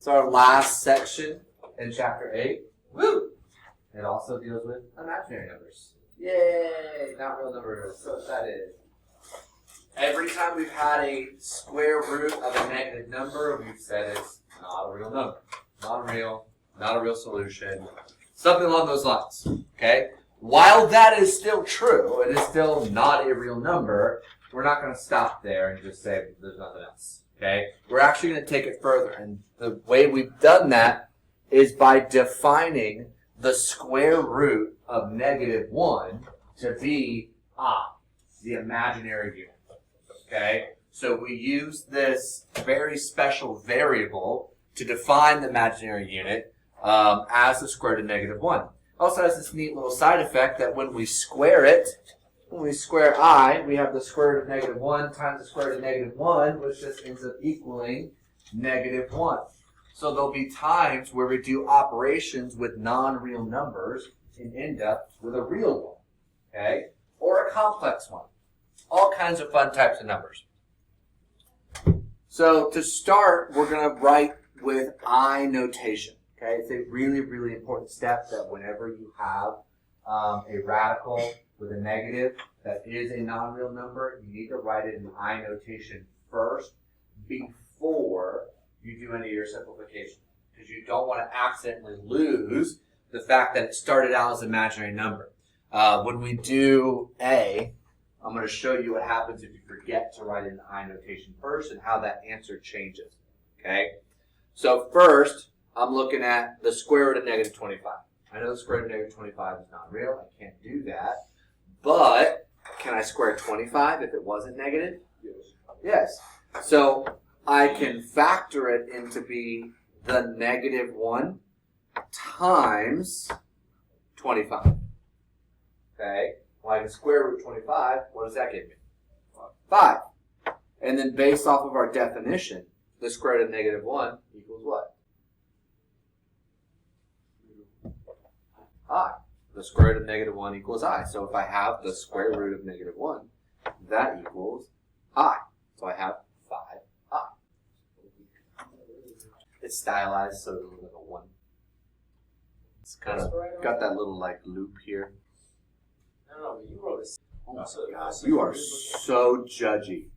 It's our last section in chapter 8. Woo! It also deals with imaginary numbers. Yay! Not real numbers. So excited. Every time we've had a square root of a negative number, we've said it's not a real number. Not a real solution. Something along those lines. Okay? While that is still true, it is still not a real number, we're not going to stop there and just say there's nothing else. Okay? We're actually going to take it further. And the way we've done that is by defining the square root of negative 1 to be the imaginary unit. Okay? So we use this very special variable to define the imaginary unit as the square root of negative 1. Also has this neat little side effect that when we square it, when we square I, we have the square root of negative 1 times the square root of negative 1, which just ends up equaling negative 1. So there'll be times where we do operations with non-real numbers and end up with a real one, okay? Or a complex one. All kinds of fun types of numbers. So to start, we're going to write with I notation, okay? It's a really, really important step that whenever you have a radical with a negative that is a non-real number, you need to write it in I notation first before you do any of your simplification. Because you don't want to accidentally lose the fact that it started out as an imaginary number. When we do A, I'm going to show you what happens if you forget to write in I notation first and how that answer changes. Okay? So first, I'm looking at the square root of negative 25. I know the square root of negative 25 is not real. I can't do that. But can I square 25 if it wasn't negative? Yes. Yes. So I can factor it into be the negative 1 times 25. Okay? Well, I can square root 25. What does that give me? 5. And then based off of our definition, the square root of negative 1 equals what? I. The square root of negative 1 equals I. So if I have the square root of negative 1, that equals I. So I have 5I. It's stylized so it looks like a 1. It's kind of got that little like loop here. No, but you wrote it. Oh my God, you are so judgy.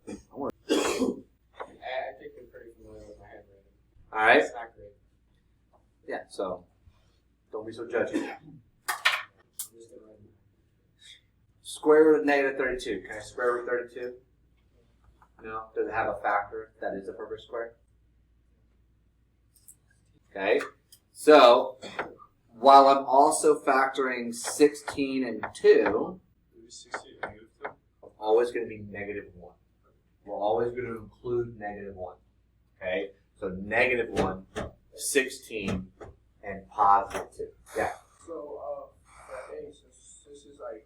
I think you're pretty familiar with my handwriting. All right. It's not great. Yeah. So don't be so judgy. I'm just gonna write it. Square root of negative 32. Can I square root 32? No. Does it have a factor that is a perfect square? Okay. So while I'm also factoring 16 and 2, I'm always going to be negative 1. We're always going to include negative 1. Okay? So negative 1, 16, and positive 2. Yeah. So, hey, since this is like,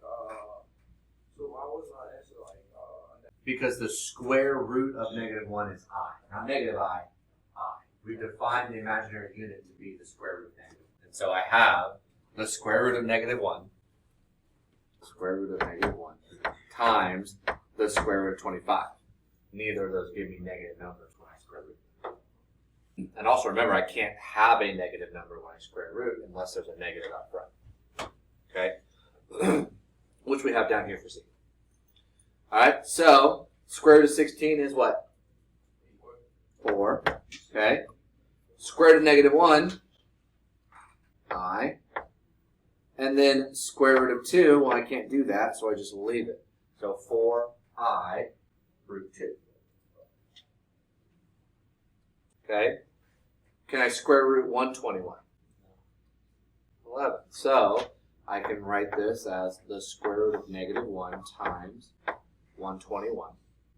so why was our answer like, Because the square root of negative 1 is I. Not negative I. We've defined the imaginary unit to be the square root of negative. And so I have the square root of negative 1, square root of negative 1, times the square root of 25. Neither of those give me negative numbers when I square root. And also remember, I can't have a negative number when I square root unless there's a negative up front. Okay? Which we have down here for C. Alright, so square root of 16 is what? 4. Okay? Square root of negative 1, I. And then square root of 2, well, I can't do that, so I just leave it. So 4I root 2. Okay? Can I square root 121? 11. So I can write this as the square root of negative 1 times 121.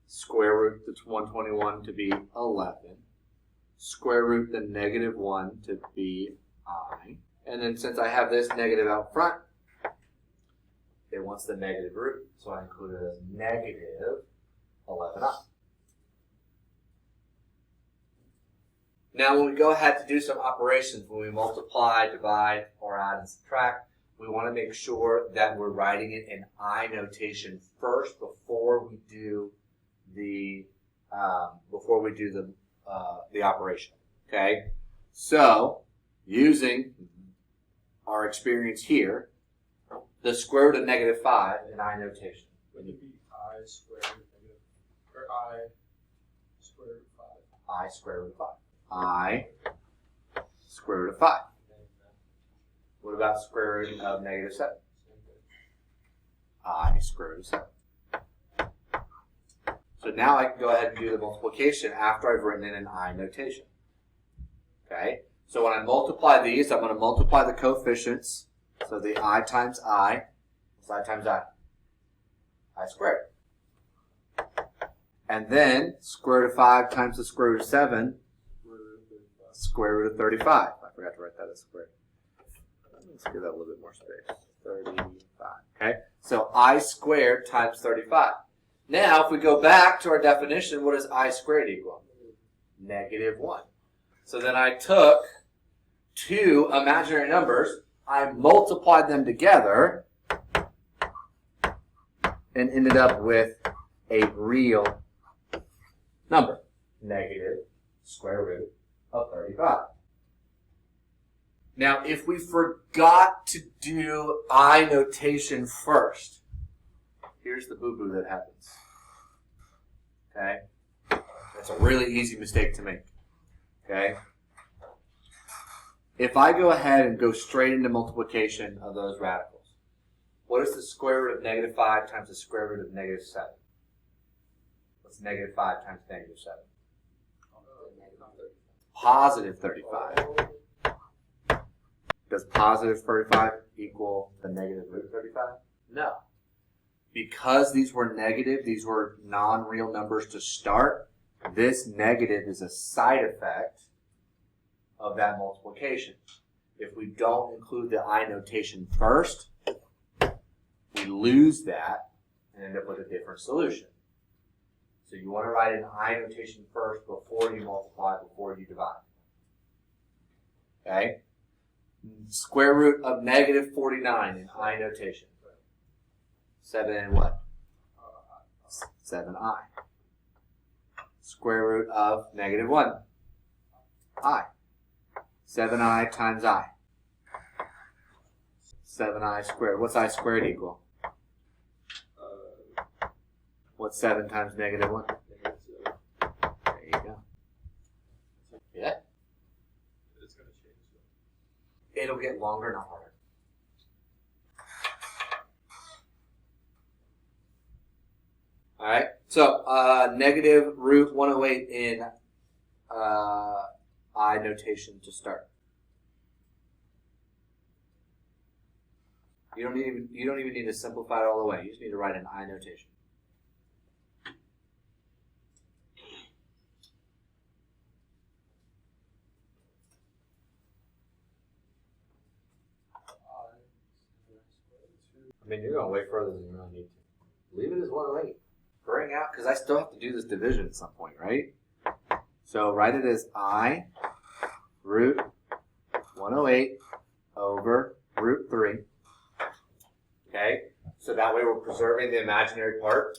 Square root the 121 to be 11. Square root the negative 1 to be I. And then since I have this negative out front, it wants the negative root. So I include it as negative 11I. Now when we go ahead to do some operations, when we multiply, divide, or add and subtract, we want to make sure that we're writing it in I notation first before we do the the operation. Okay, so using our experience here, the square root of -5 in I notation. Would it be I squared negative, or I square root of 5? I square root of 5. I square root of 5. What about square root of -7? I square root of 7. So now I can go ahead and do the multiplication after I've written it in I notation. Okay? So when I multiply these, I'm going to multiply the coefficients. So the I times I is I times I. I squared. And then square root of 5 times the square root of 7, square root of 35. I forgot to write that as squared. Let's give that a little bit more space. 35. Okay? So I squared times 35. Now, if we go back to our definition, what does I squared equal? -1. So then I took two imaginary numbers, I multiplied them together, and ended up with a real number. Negative square root of 35. Now, if we forgot to do I notation first, here's the boo-boo that happens. Okay? That's a really easy mistake to make. Okay? If I go ahead and go straight into multiplication of those radicals, what is the square root of -5 times the square root of -7? What's -5 times -7? Positive 35. Does positive 35 equal the negative root of 35? No. Because these were negative, these were non-real numbers to start, this negative is a side effect of that multiplication. If we don't include the I notation first, we lose that and end up with a different solution. So you want to write an I notation first before you multiply, before you divide. Okay? Square root of -49 in I notation. 7 and what? 7i. Square root of -1. I. 7i times I. 7i squared. What's I squared equal? What's 7 times -1? There you go. Yeah? It's going to change. It'll get longer, not harder. Alright, so negative root 108 in I notation to start. You don't even need to simplify it all the way. You just need to write an I notation. I mean, you're going way further than you really need to. Leave it as 108. Bring out, because I still have to do this division at some point, right? So write it as I root 108 over root 3. Okay? So that way we're preserving the imaginary part.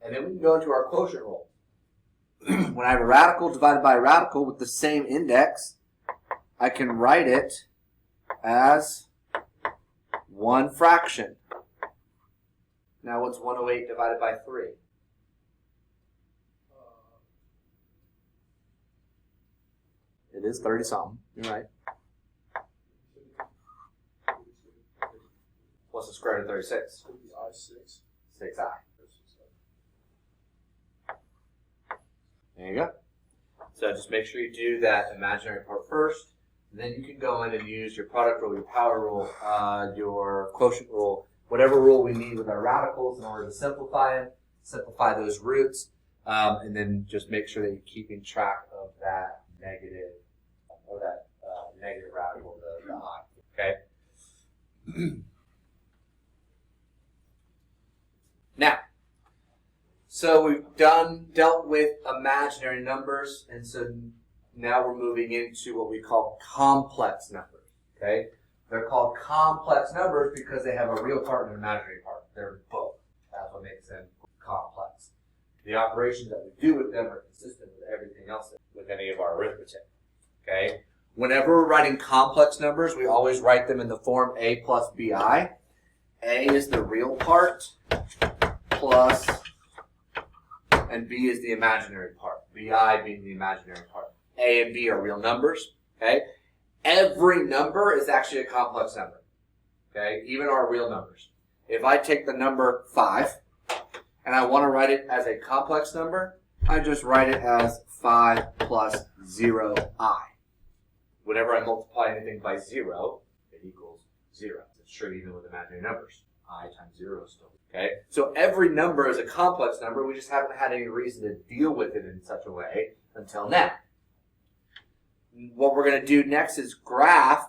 And then we can go into our quotient rule. When I have a radical divided by a radical with the same index, I can write it as one fraction. Now what's 108 divided by 3? It is 30-something. You're right. What's the square root of 36? I6. 6i. There you go. So just make sure you do that imaginary part first. Then you can go in and use your product rule, your power rule, your quotient rule, whatever rule we need with our radicals in order to simplify them, simplify those roots, and then just make sure that you're keeping track of that negative, or that negative radical, the I. Okay? Now, so we've dealt with imaginary numbers, and so now we're moving into what we call complex numbers. Okay? They're called complex numbers because they have a real part and an imaginary part. They're both. That's what makes them complex. The operations that we do with them are consistent with everything else with any of our arithmetic. Okay? Whenever we're writing complex numbers, we always write them in the form a plus bi. A is the real part, plus, and b is the imaginary part. Bi being the imaginary part. A and b are real numbers. Okay? Every number is actually a complex number. Okay? Even our real numbers. If I take the number 5, and I want to write it as a complex number, I just write it as 5 plus 0i. Whenever I multiply anything by 0, it equals 0. It's true even with imaginary numbers. I times 0 is still. Okay? So every number is a complex number. We just haven't had any reason to deal with it in such a way until now. What we're going to do next is graph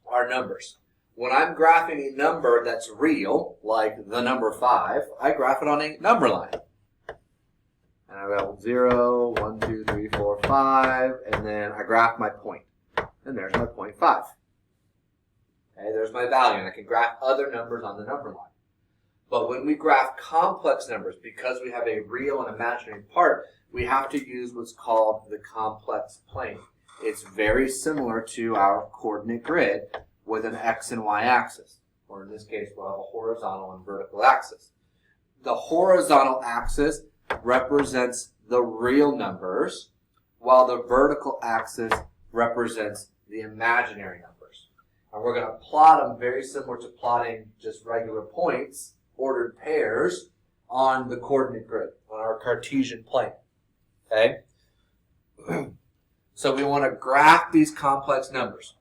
our numbers. When I'm graphing a number that's real, like the number 5, I graph it on a number line. And I go 0, 1, 2, 3, 4, 5, and then I graph my point. And there's my point 5. Okay, there's my value, and I can graph other numbers on the number line. But when we graph complex numbers, because we have a real and imaginary part, we have to use what's called the complex plane. It's very similar to our coordinate grid with an x and y axis. Or in this case, we'll have a horizontal and vertical axis. The horizontal axis represents the real numbers, while the vertical axis represents the imaginary numbers. And we're going to plot them very similar to plotting just regular points, ordered pairs, on the coordinate grid, on our Cartesian plane. Okay? So we want to graph these complex numbers.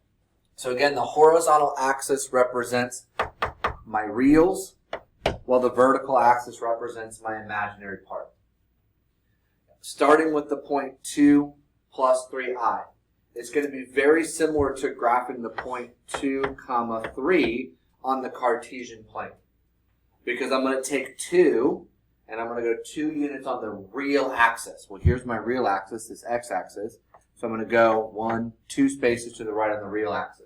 So again, the horizontal axis represents my reals, while the vertical axis represents my imaginary part. Starting with the point 2 plus 3i. It's going to be very similar to graphing the point 2, 3 on the Cartesian plane. Because I'm going to take 2, and I'm going to go 2 units on the real axis. Well, here's my real axis, this x-axis. So I'm going to go 2 spaces to the right on the real axis.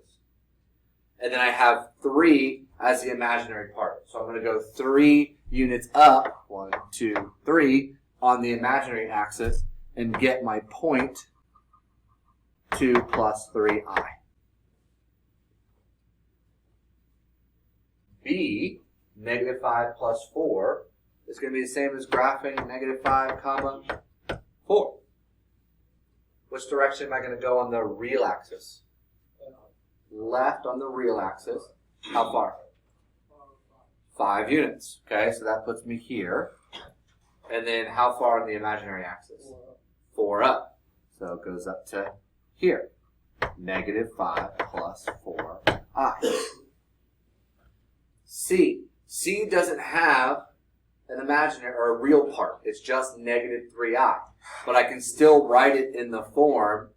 And then I have 3 as the imaginary part. So I'm going to go 3 units up, 1, 2, 3, on the imaginary axis, and get my point 2 plus 3i. B, negative 5 plus 4, is going to be the same as graphing negative 5, 4. Which direction am I going to go on the real axis? Left on the real axis. How far? 5 units. Okay, so that puts me here. And then how far on the imaginary axis? 4 up. So it goes up to here. Negative 5 plus 4i. C. C doesn't have an imaginary or a real part. It's just negative 3i. But I can still write it in the form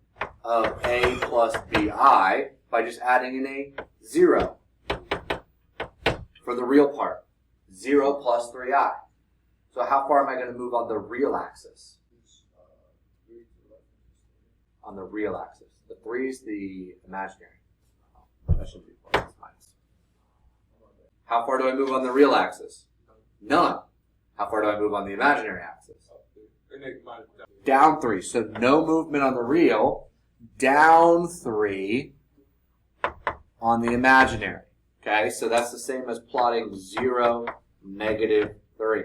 of a plus bi by just adding in a 0 for the real part. 0 plus 3i. So how far am I going to move on the real axis? On the real axis. The 3 is the imaginary. That should be minus. How far do I move on the real axis? None. How far do I move on the imaginary axis? Down 3. So no movement on the real. Down 3 on the imaginary. Okay, so that's the same as plotting 0, negative 3.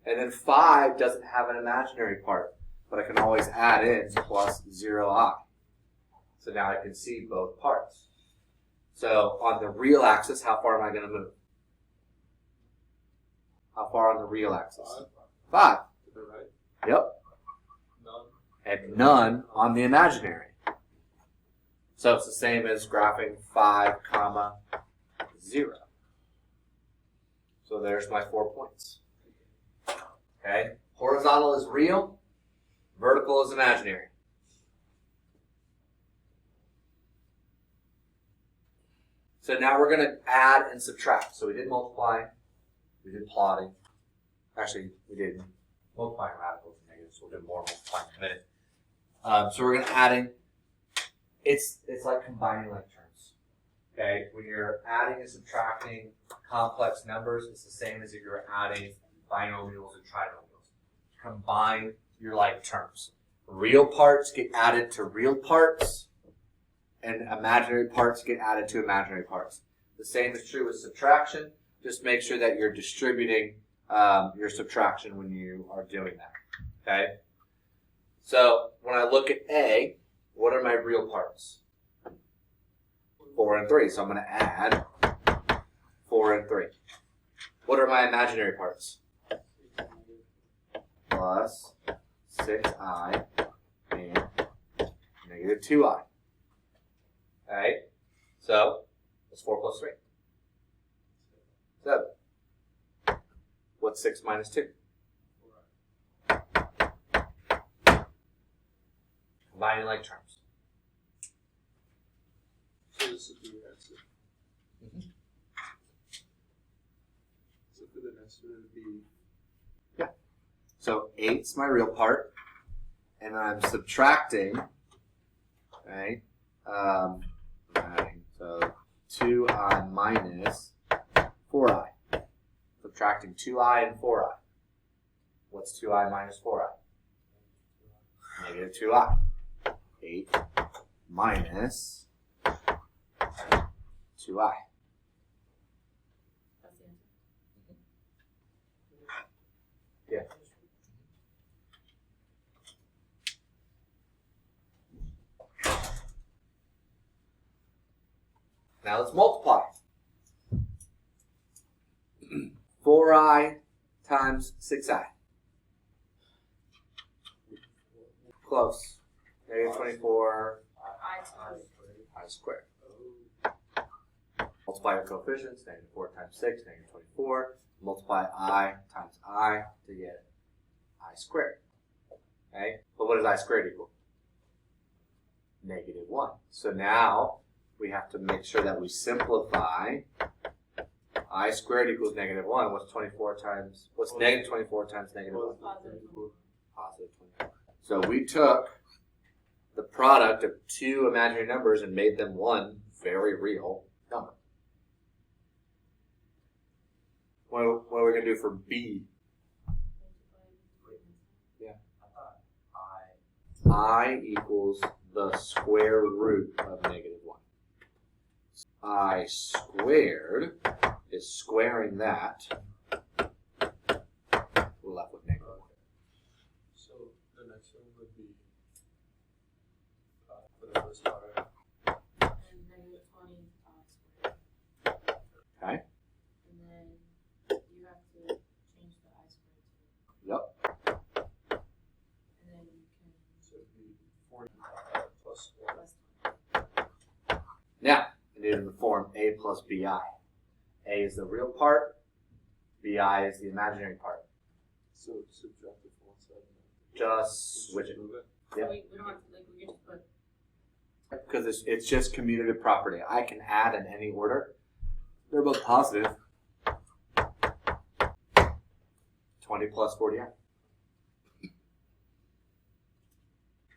And then 5 doesn't have an imaginary part, but I can always add in plus 0i. So now I can see both parts. So on the real axis, how far am I going to move? How far on the real axis? 5. Yep. And none on the imaginary. So it's the same as graphing 5, 0. So there's my 4 points. Okay? Horizontal is real. Vertical is imaginary. So now we're going to add and subtract. So we did multiplying. We did plotting. Actually, we did multiplying radicals and negatives. So we'll do more multiplying in a minute. So we're going to add in. It's like combining like terms. Okay? When you're adding and subtracting complex numbers, it's the same as if you're adding binomials and trinomials. combine your like terms. Real parts get added to real parts, and imaginary parts get added to imaginary parts. The same is true with subtraction. Just make sure that you're distributing your subtraction when you are doing that. Okay? So when I look at A, what are my real parts? 4 and 3. So I'm going to add 4 and 3. What are my imaginary parts? Plus 6i and negative 2i. Okay? So, what's 4 plus 3? 7. What's 6 minus 2? Combining like terms. So this would be your answer. So for the next one, it would be. So 8's my real part, and I'm subtracting, right? So 2i minus 4i. Subtracting 2i and 4i. What's 2i minus 4i? Negative 2i. 8 minus 2i. That's the answer. Yeah. Now let's multiply. 4i times 6i. Close. Negative 24 I squared. Multiply your coefficients. Negative 4 times 6, negative 24. Multiply I times I to get I squared. Okay? But what does I squared equal? Negative 1. So now we have to make sure that we simplify. I squared equals negative 1. What's 24 times? What's negative 24 times negative 1? Positive 24. So we took the product of two imaginary numbers and made them one very real number. What are we going to do for B? Yeah. I equals the square root of negative 1. I squared is squaring that. We're left with negative 1. So the next one would be for the first part. And negative 20 squared. Okay. And then you have to change the I squared to. Yep. And then you can So it would be 40 plus 1. plus 20. Now, I need to form A plus BI. A is the real part. BI is the imaginary part. So subtract it from one side. Just switch it. Move it. Yep. So we don't have to, like, we can just put. Because it's just commutative property. I can add in any order. They're both positive. 20 plus 40i.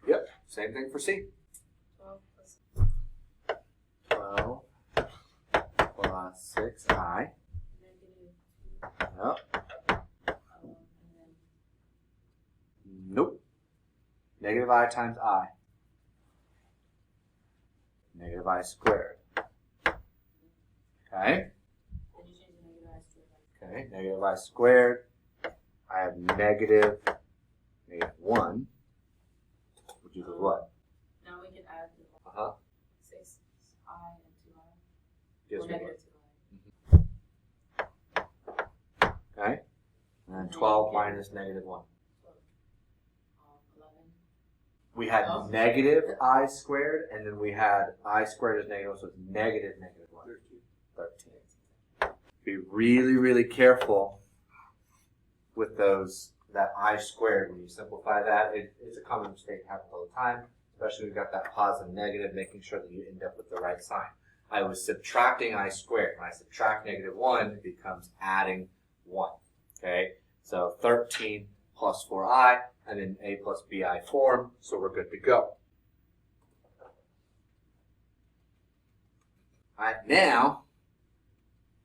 Yep, same thing for C. 12 plus. 12 plus 6i. Negative 2. Yep. And then Nope. Negative I times I. Negative I squared. Okay. then you change the negative I squared. Okay. Negative I squared. I have negative 1. Which equals what? Now we can add the Uh-huh. 6i and 2i. Gives Or me negative 2i. what? Okay. And then 12 minus negative 1. 11. We had Oh. negative I squared, and then we had I squared is negative, so it's negative 1. 13. Be really, really careful with that I squared. When you simplify that, it's a common mistake that happens all the time, especially when you've got that positive negative, making sure that you end up with the right sign. I was subtracting I squared. When I subtract negative 1, it becomes adding 1. Okay? So 13 plus 4i, and then A plus BI form, so we're good to go. Alright, now,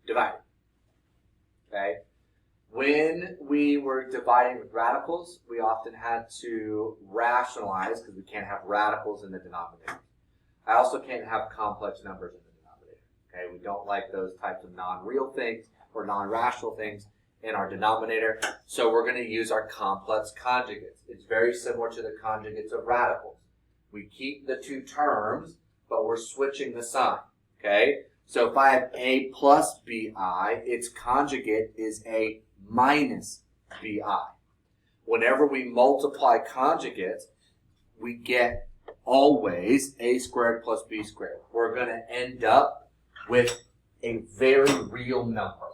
divide. Okay? When we were dividing with radicals, we often had to rationalize because we can't have radicals in the denominator. I also can't have complex numbers in the denominator. Okay, we don't like those types of non-real things or non-rational things in our denominator, so we're going to use our complex conjugates. It's very similar to the conjugates of radicals. We keep the two terms, but we're switching the sign. Okay, so if I have a plus bi, its conjugate is a minus bi. Whenever we multiply conjugates, we get always a squared plus b squared. We're going to end up with a very real number.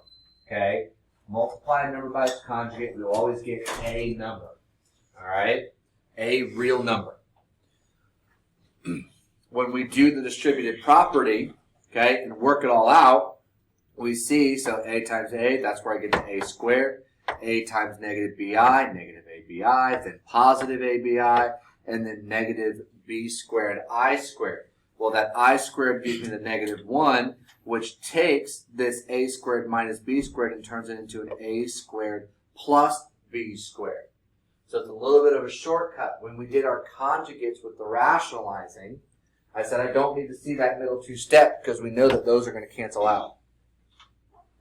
Okay? Multiply a number by its conjugate, we'll always get a number. Alright? A real number. When we do the distributed property, okay, and work it all out, we see, so a times a, that's where I get the a squared. A times negative bi, negative abi, then positive abi, and then negative b squared I squared. Well, that I squared gives me the negative 1, which takes this a squared minus b squared and turns it into an a squared plus b squared. So it's a little bit of a shortcut. When we did our conjugates with the rationalizing, I said I don't need to see that middle two step because we know that those are going to cancel out.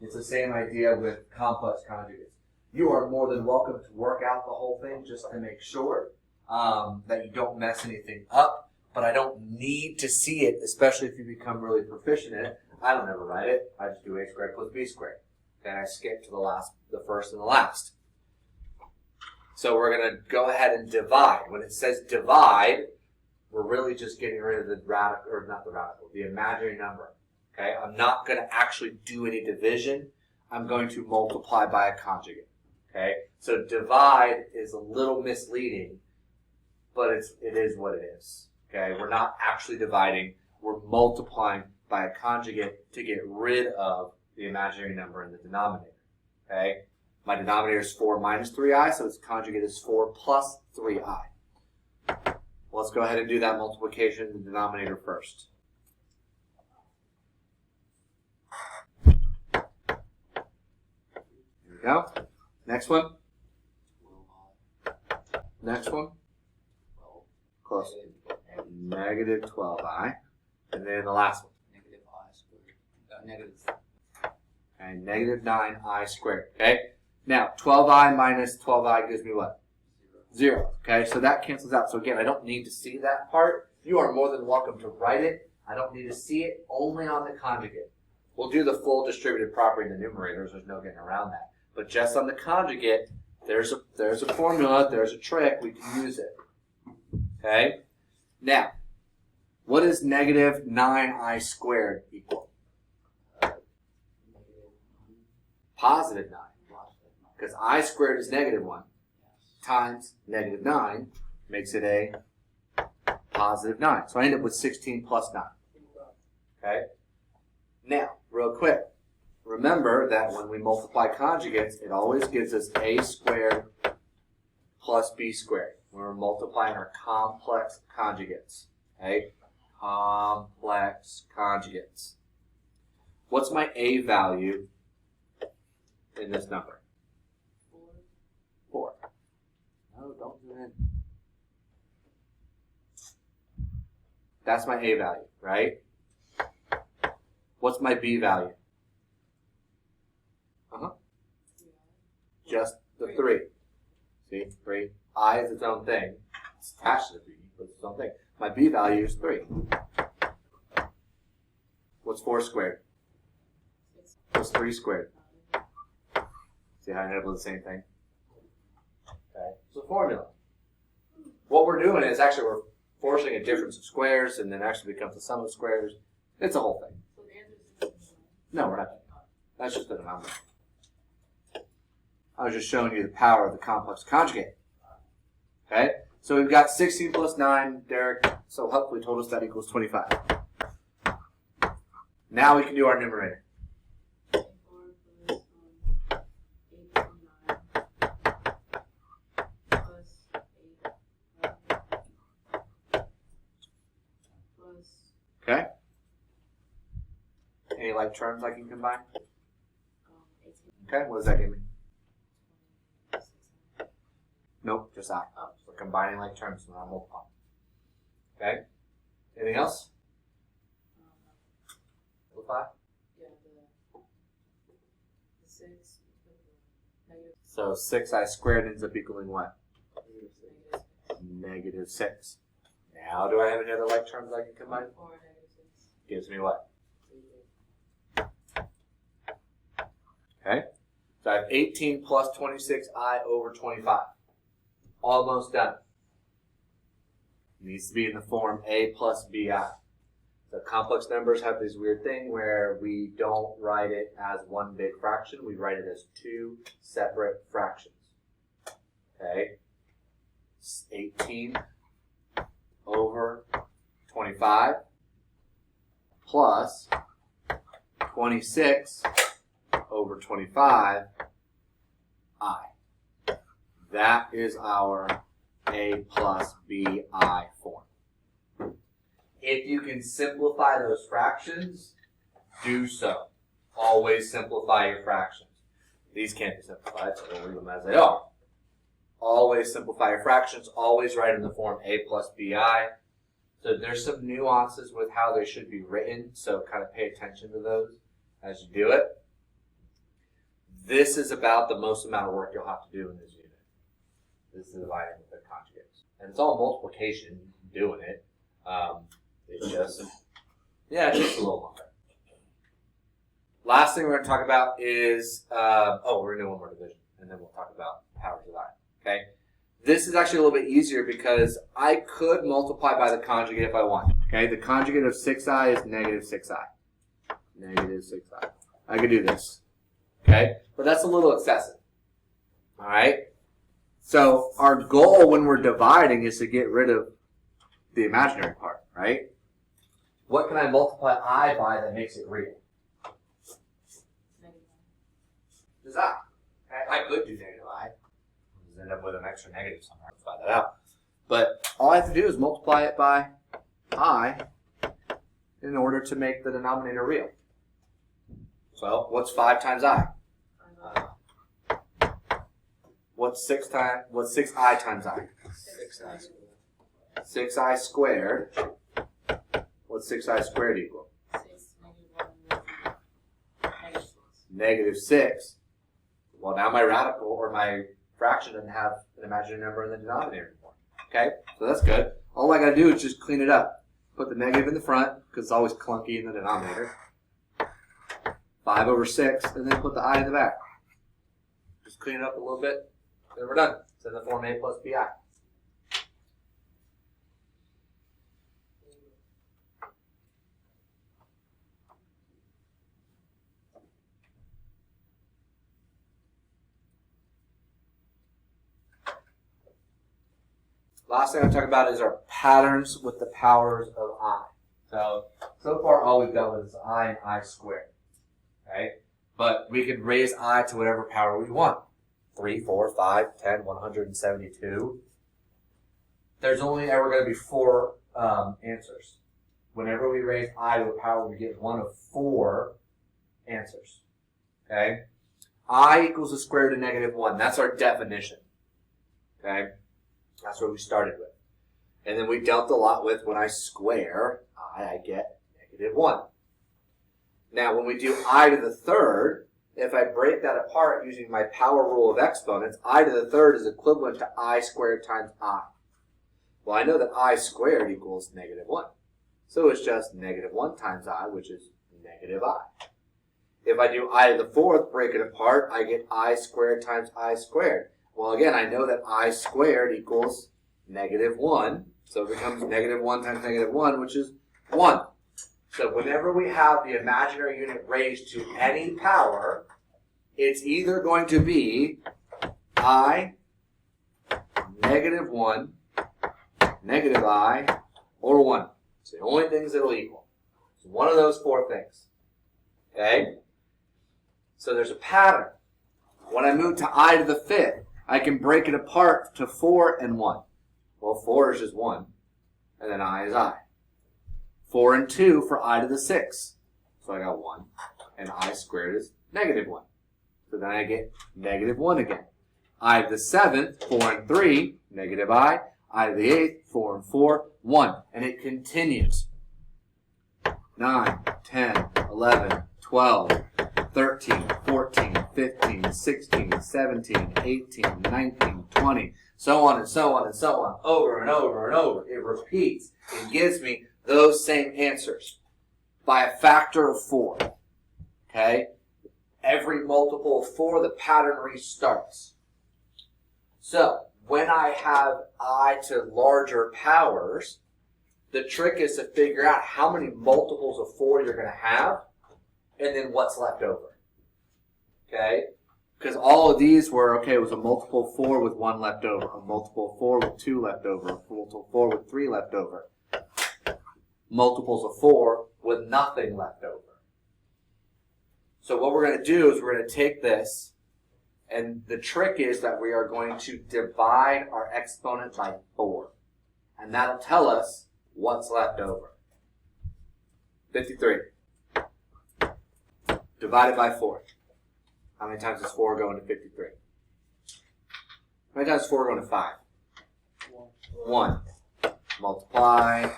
It's the same idea with complex conjugates. You are more than welcome to work out the whole thing just to make sure that you don't mess anything up. But I don't need to see it, especially if you become really proficient in it. I don't ever write it. I just do a squared plus b squared. Then I skip to the first and the last. So we're going to go ahead and divide. When it says divide, we're really just getting rid of the radical, or not the radical, the imaginary number. Okay, I'm not going to actually do any division. I'm going to multiply by a conjugate. Okay, so divide is a little misleading, but it is what it is. Okay, we're not actually dividing. We're multiplying by a conjugate to get rid of the imaginary number in the denominator. Okay, my denominator is 4 minus 3i, so its conjugate is 4 plus 3i. Well, let's go ahead and do that multiplication in the denominator first. Here we go. Next one. Next one. Close. Negative 12i. And then the last one. Negative I squared. Negative. And negative 9i squared. Okay? Now, 12i minus 12i gives me what? 0. Okay? So that cancels out. So again, I don't need to see that part. You are more than welcome to write it. I don't need to see it only on the conjugate. We'll do the full distributed property in the numerators. There's no getting around that. But just on the conjugate, there's a formula, there's a trick, we can use it. Okay? Now, what is negative 9i squared equal? Positive 9. Because I squared is negative 1 times negative 9 makes it a positive 9. So I end up with 16 plus 9. Okay? Now, real quick. Remember that when we multiply conjugates, it always gives us a squared plus b squared. When we're multiplying our complex conjugates. Okay? Complex conjugates. What's my a value in this number? 4. No, don't do that. That's my a value, right? What's my b value? Just the 3. See, 3. I is its own thing. It's attached to the b, but it's its own thing. My b value is 3. What's 4 squared? What's 3 squared? See how I ended up with the same thing? Okay. It's a formula. What we're doing is actually we're forcing a difference of squares and then actually becomes the sum of squares. It's a whole thing. So the answer is No, we're not. That's just a number. I was just showing you the power of the complex conjugate. Okay? So we've got 16 plus 9, Derek. So hopefully total stat equals 25. Now we can do our numerator. 4 plus 8 plus 9 plus 8 plus Okay? Any like terms I can combine? 18. Okay, what does that give me? Nope, just I. We're combining like terms when I'm multiplying. Okay? Anything else? Simplify? Yeah, the 6 negative So 6i squared ends up equaling what? negative -6. Now, do I have any other like terms I can combine? 4 negative 6. Gives me what? Okay? So I have 18 plus 26i over 25. Almost done. Needs to be in the form a plus bi. So complex numbers have this weird thing where we don't write it as one big fraction. We write it as two separate fractions. Okay? 18 over 25 plus 26 over 25 I. That is our a plus bi form. If you can simplify those fractions, do so. Always simplify your fractions. These can't be simplified, so we'll leave them as they are. Always simplify your fractions. Always write in the form a plus bi. So there's some nuances with how they should be written, so kind of pay attention to those as you do it. This is about the most amount of work you'll have to do in this unit. This is dividing with the conjugates. And it's all multiplication doing it. It's just, yeah, it takes a little longer. Last thing we're going to talk about is, we're going to do one more division, and then we'll talk about powers of I. Okay? This is actually a little bit easier because I could multiply by the conjugate if I want. Okay? The conjugate of 6i is negative 6i. Negative 6i. I could do this. Okay? But that's a little excessive. Alright? So our goal when we're dividing is to get rid of the imaginary part, right? What can I multiply I by that makes it real? Negative Is I. Okay? I could do negative I. Just end up with an extra negative somewhere. Let's find that out. But all I have to do is multiply it by I in order to make the denominator real. So what's 5 times I? What's 6i times I? 6i. 6i squared. What's 6i squared equal? 6 negative 1 Negative 6. Well, now my radical or my fraction doesn't have an imaginary number in the denominator anymore. Okay, so that's good. All I got to do is just clean it up. Put the negative in the front because it's always clunky in the denominator. 5 over 6, and then put the I in the back. Just clean it up a little bit, then we're done. It's in the form a plus bi. Last thing I'm talking about is our patterns with the powers of I. So far all we've done with is I and I squared. Okay? But we can raise I to whatever power we want. 3, 4, 5, 10, 172. There's only ever going to be 4 answers. Whenever we raise I to a power, we get one of 4 answers. Okay? I equals the square root of negative 1. That's our definition. Okay? That's what we started with. And then we dealt a lot with when I square I get negative 1. Now, when we do I to the third, if I break that apart using my power rule of exponents, I to the third is equivalent to I squared times I. Well, I know that I squared equals negative 1. So it's just negative 1 times I, which is negative I. If I do I to the fourth, break it apart, I get I squared times I squared. Well, again, I know that I squared equals negative 1. So it becomes negative 1 times negative 1, which is 1. So whenever we have the imaginary unit raised to any power, it's either going to be I, negative 1, negative I, or 1. It's the only things it'll equal. It's one of those 4 things. Okay? So there's a pattern. When I move to I to the fifth, I can break it apart to 4 and 1. Well, 4 is just 1, and then I is I. 4 and 2 for I to the 6th. So I got 1, and I squared is negative 1. So then I get negative 1 again. I to the 7th, 4 and 3, negative I to the 8th, 4 and 4, 1. And it continues. 9, 10, 11, 12, 13, 14, 15, 16, 17, 18, 19, 20, so on and so on and so on, over and over and over. It repeats. It gives me those same answers by a factor of 4. Okay? Every multiple of 4, the pattern restarts. So, when I have I to larger powers, the trick is to figure out how many multiples of 4 you're going to have, and then what's left over. Okay? Because all of these were, okay, it was a multiple of 4 with 1 left over, a multiple of 4 with 2 left over, a multiple of 4 with 3 left over, multiples of 4 with nothing left over. So what we're going to do is we're going to take this, and the trick is that we are going to divide our exponent by 4. And that'll tell us what's left over. 53. Divided by 4. How many times does 4 go into 53? How many times does 4 go into 5? 1. Multiply,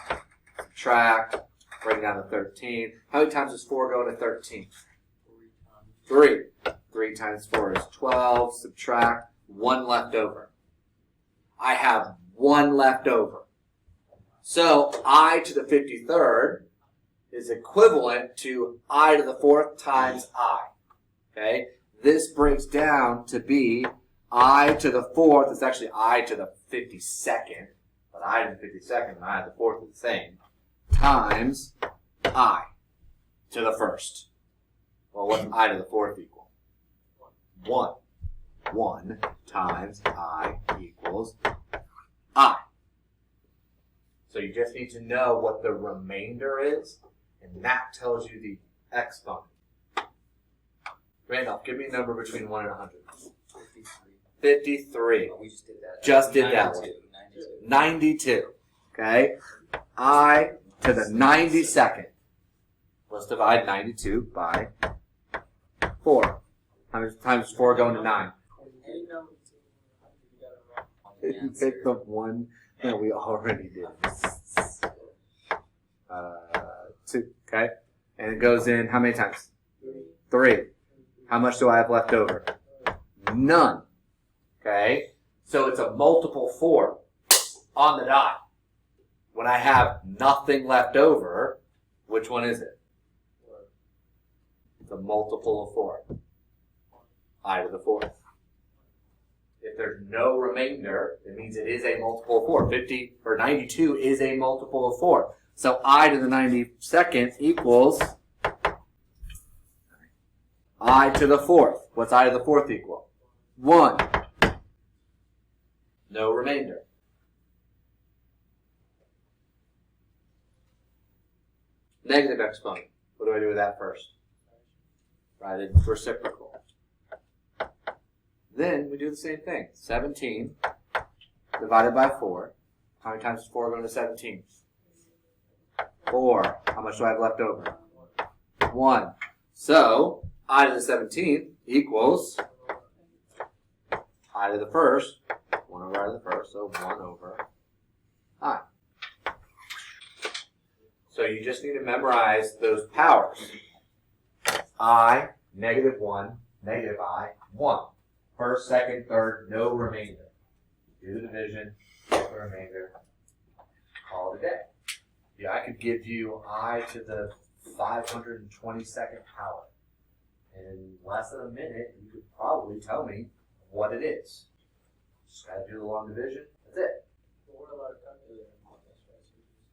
subtract, bring down to 13. How many times does 4 go into 13? 3. 3 times 4 is 12. Subtract. 1 left over. I have 1 left over. So I to the 53rd is equivalent to I to the 4th times I. Okay? This breaks down to be I to the 4th. It's actually I to the 52nd. But I to the 52nd and I to the 4th are the same. Times I to the 1st. Well, what's I to the 4th equal? 1. 1 times I equals I. So you just need to know what the remainder is, and that tells you the exponent. Randolph, give me a number between 1 and 100. 53. Oh, we just did that. Just did that one. 92. Okay? I to the 92nd. Let's divide 92 by 4. How many times does 4 go into 9? You picked the one that we already did. 2. Okay? And it goes in how many times? 3. How much do I have left over? None. Okay? So it's a multiple 4 on the dot. When I have nothing left over, which one is it? It's a multiple of 4. I to the 4th. If there's no remainder, it means it is a multiple of 4. 50 or 92 is a multiple of 4. So I to the 92nd equals I to the 4th. What's I to the 4th equal? 1. No remainder. Negative exponent. What do I do with that first? Write it reciprocal. Then we do the same thing. 17 divided by 4. How many times does 4 go into 17? 4. How much do I have left over? 1. So, I to the 17th equals I to the 1st. 1 over I to the 1st, so 1 over I. So you just need to memorize those powers. I, negative 1, negative I, 1. First, second, third, no remainder. Do the division, get the remainder, call it a day. Yeah, I could give you I to the 522nd power. In less than a minute, you could probably tell me what it is. Just gotta do the long division, that's it.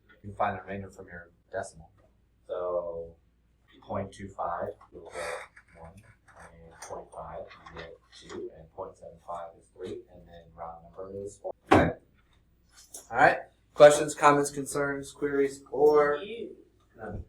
You can find the remainder from your decimal. So 0.25, you'll get 1, and 0.5, you get 2, and 0.75 is 3, and then round number is 4. Okay? Alright? Questions, comments, concerns, queries, or none?